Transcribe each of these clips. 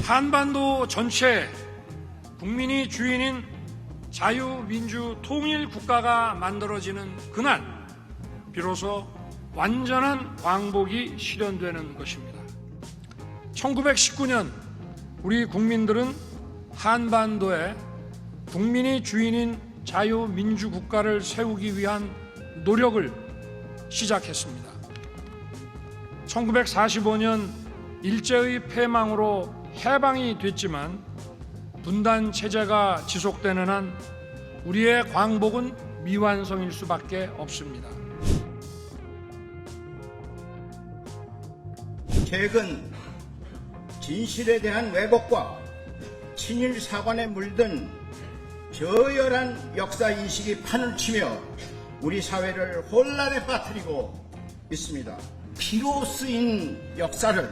한반도 전체 국민이 주인인 자유민주 통일 국가가 만들어지는 그날 비로소 완전한 광복이 실현되는 것입니다. 1919년 우리 국민들은 한반도에 국민이 주인인 자유민주 국가를 세우기 위한 노력을 시작했습니다. 1945년 일제의 패망으로 해방이 됐지만 분단 체제가 지속되는 한 우리의 광복은 미완성일 수밖에 없습니다. 최근 진실에 대한 왜곡과 친일 사관에 물든 저열한 역사인식이 판을 치며 우리 사회를 혼란에 빠뜨리고 있습니다. 피로 쓰인 역사를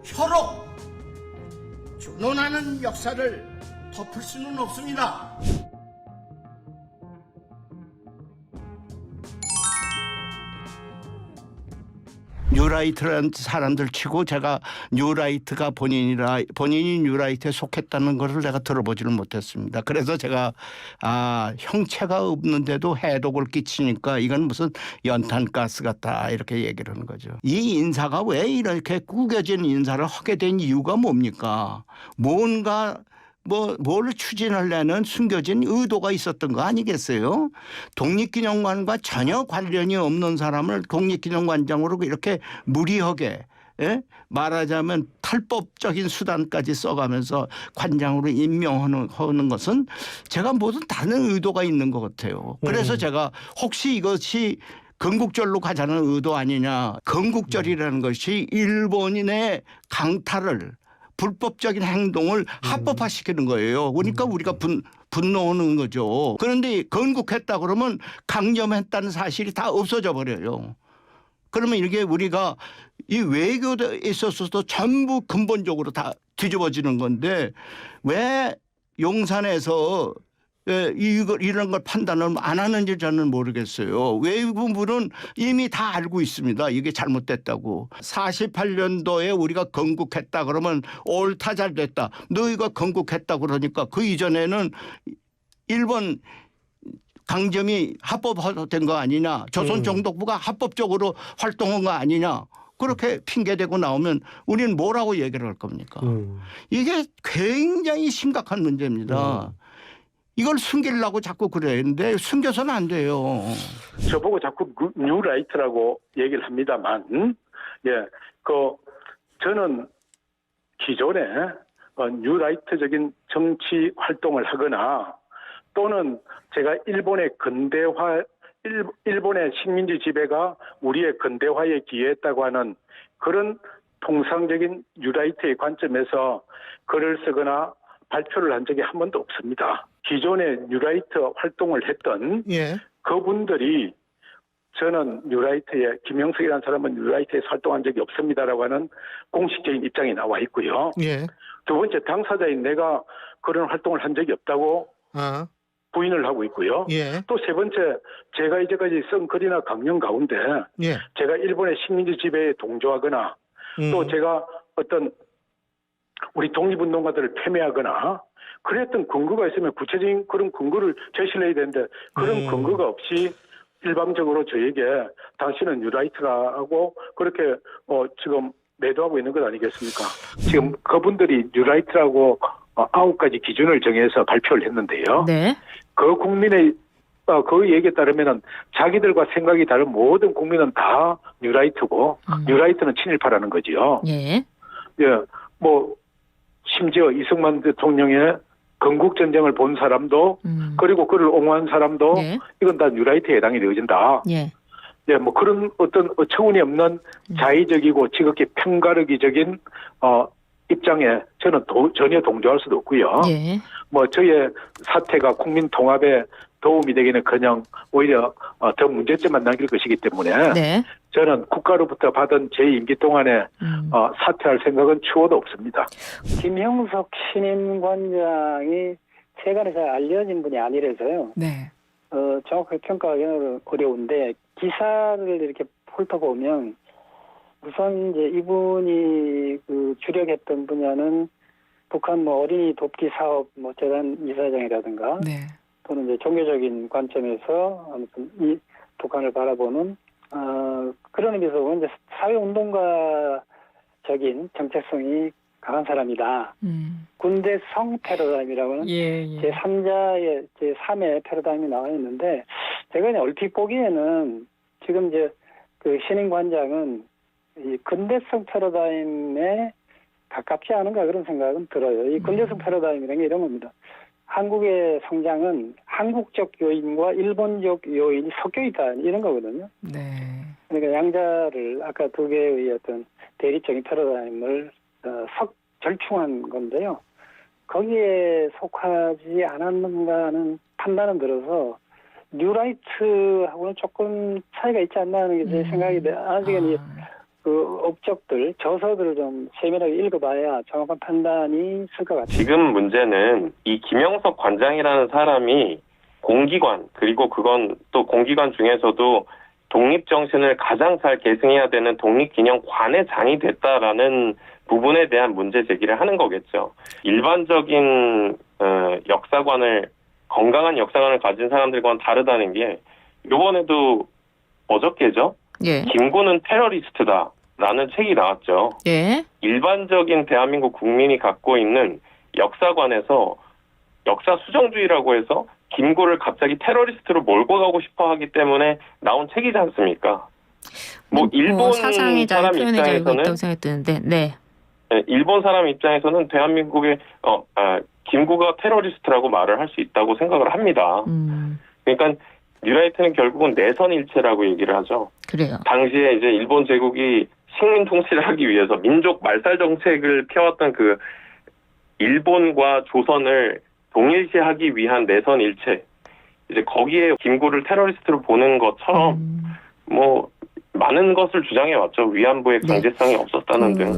혀로 준언하는 역사를 덮을 수는 없습니다. 뉴라이트라는 사람들 치고 제가 뉴라이트가 본인이 뉴라이트에 속했다는 것을 내가 들어보지를 못했습니다. 그래서 제가 형체가 없는데도 해독을 끼치니까 이건 무슨 연탄가스 같다 이렇게 얘기를 하는 거죠. 이 인사가 왜 이렇게 구겨진 인사를 하게 된 이유가 뭡니까? 뭔가 뭘 추진하려는 숨겨진 의도가 있었던 거 아니겠어요? 독립기념관과 전혀 관련이 없는 사람을 독립기념관장으로 이렇게 무리하게 말하자면 탈법적인 수단까지 써가면서 관장으로 임명하는 것은 제가 모든 다른 의도가 있는 것 같아요. 그래서 제가 혹시 이것이 건국절로 가자는 의도 아니냐. 건국절이라는 것이 일본인의 강탈을 불법적인 행동을 합법화시키는 거예요. 그러니까 우리가 분노하는 거죠. 그런데 건국했다 그러면 강점했다는 사실이 다 없어져 버려요. 그러면 이게 우리가 이 외교에 있어서도 전부 근본적으로 다 뒤집어지는 건데 왜 용산에서 이런 걸 판단을 안 하는지 저는 모르겠어요. 외국부는 이미 다 알고 있습니다. 이게 잘못됐다고. 48년도에 우리가 건국했다 그러면 옳다 잘됐다. 너희가 건국했다 그러니까 그 이전에는 일본 강점이 합법화된 거 아니냐. 조선정독부가 합법적으로 활동한 거 아니냐. 그렇게 핑계대고 나오면 우리는 뭐라고 얘기를 할 겁니까? 이게 굉장히 심각한 문제입니다. 이걸 숨기려고 자꾸 그랬는데 숨겨서는 안 돼요. 저보고 자꾸 뉴라이트라고 얘기를 합니다만, 저는 기존에 뉴라이트적인 정치 활동을 하거나 또는 제가 일본의 식민지 지배가 우리의 근대화에 기여했다고 하는 그런 통상적인 뉴라이트의 관점에서 글을 쓰거나 발표를 한 적이 한 번도 없습니다. 기존에 뉴라이트 활동을 했던 그분들이 저는 뉴라이트에 김영석이라는 사람은 뉴라이트에서 활동한 적이 없습니다라고 하는 공식적인 입장이 나와 있고요. 두 번째 당사자인 내가 그런 활동을 한 적이 없다고 부인을 하고 있고요. 또 세 번째 제가 이제까지 쓴 글이나 강연 가운데 제가 일본의 식민지 지배에 동조하거나 또 제가 어떤 우리 독립운동가들을 패배하거나 그랬던 근거가 있으면 구체적인 그런 근거를 제시를 해야 되는데 그런 근거가 없이 일방적으로 저에게 당신은 뉴라이트라고 그렇게 지금 매도하고 있는 것 아니겠습니까? 지금 그분들이 뉴라이트라고 9가지 기준을 정해서 발표를 했는데요. 그 국민의 그 얘기에 따르면은 자기들과 생각이 다른 모든 국민은 다 뉴라이트고 뉴라이트는 친일파라는 거지요. 심지어 이승만 대통령의 건국전쟁을 본 사람도 그리고 그를 옹호한 사람도 이건 다 뉴라이트에 해당이 되어진다. 그런 어떤 어처구니 없는 자의적이고 지극히 편가르기적인 입장에 저는 전혀 동조할 수도 없고요. 저의 사태가 국민 통합에 도움이 되기는커녕 오히려 더 문제점만 남길 것이기 때문에 저는 국가로부터 받은 제 임기 동안에 사퇴할 생각은 추호도 없습니다. 김형석 신임관장이 최근에 잘 알려진 분이 아니라서요. 정확하게 평가하기는 어려운데 기사를 이렇게 훑어보면 우선 이제 이분이 그 주력했던 분야는 북한 뭐 어린이 돕기 사업 뭐 재단 이사장이라든가 네. 또는 이제 종교적인 관점에서 아무튼 이 북한을 바라보는 그런 의미에서 보면 이제 사회운동가적인 정체성이 강한 사람이다. 군대성 패러다임이라고는 예. 제3자의 제3의 패러다임이 나와 있는데 제가 그냥 얼핏 보기에는 지금 이제 그 신임 관장은 이 근대성 패러다임에 가깝지 않은가 그런 생각은 들어요. 이 근대성 패러다임이라는 게 이런 겁니다. 한국의 성장은 한국적 요인과 일본적 요인이 섞여 있다 이런 거거든요. 네. 그러니까 양자를 아까 두 개의 어떤 대립적인 패러다임을 절충한 건데요. 거기에 속하지 않았는가 하는 판단은 들어서 뉴라이트하고는 조금 차이가 있지 않나 하는 게 제 생각이 돼. 아직은 그 업적들, 저서들을 좀 세밀하게 읽어봐야 정확한 판단이 있을 것 같아요. 지금 문제는 이 김영석 관장이라는 사람이 공기관, 그리고 그건 또 공기관 중에서도 독립정신을 가장 잘 계승해야 되는 독립기념관의 장이 됐다라는 부분에 대한 문제 제기를 하는 거겠죠. 일반적인 역사관을, 건강한 역사관을 가진 사람들과는 다르다는 게 이번에도 어저께죠? 예. 김구는 테러리스트다라는 책이 나왔죠. 예. 일반적인 대한민국 국민이 갖고 있는 역사관에서 역사 수정주의라고 해서 김구를 갑자기 테러리스트로 몰고 가고 싶어 하기 때문에 나온 책이지 않습니까? 뭐 일본 사상의 자유, 사람 표현의 자유가 입장에서는 있다고 생각드는데, 네. 일본 사람 입장에서는 대한민국의 김구가 테러리스트라고 말을 할 수 있다고 생각을 합니다. 그러니까 뉴라이트는 결국은 내선 일체라고 얘기를 하죠. 그래요. 당시에 이제 일본 제국이 식민 통치를 하기 위해서 민족 말살 정책을 펴왔던 그 일본과 조선을 동일시하기 위한 내선 일체. 이제 거기에 김구를 테러리스트로 보는 것처럼 뭐 많은 것을 주장해 왔죠. 위안부의 강제성이 없었다는 등.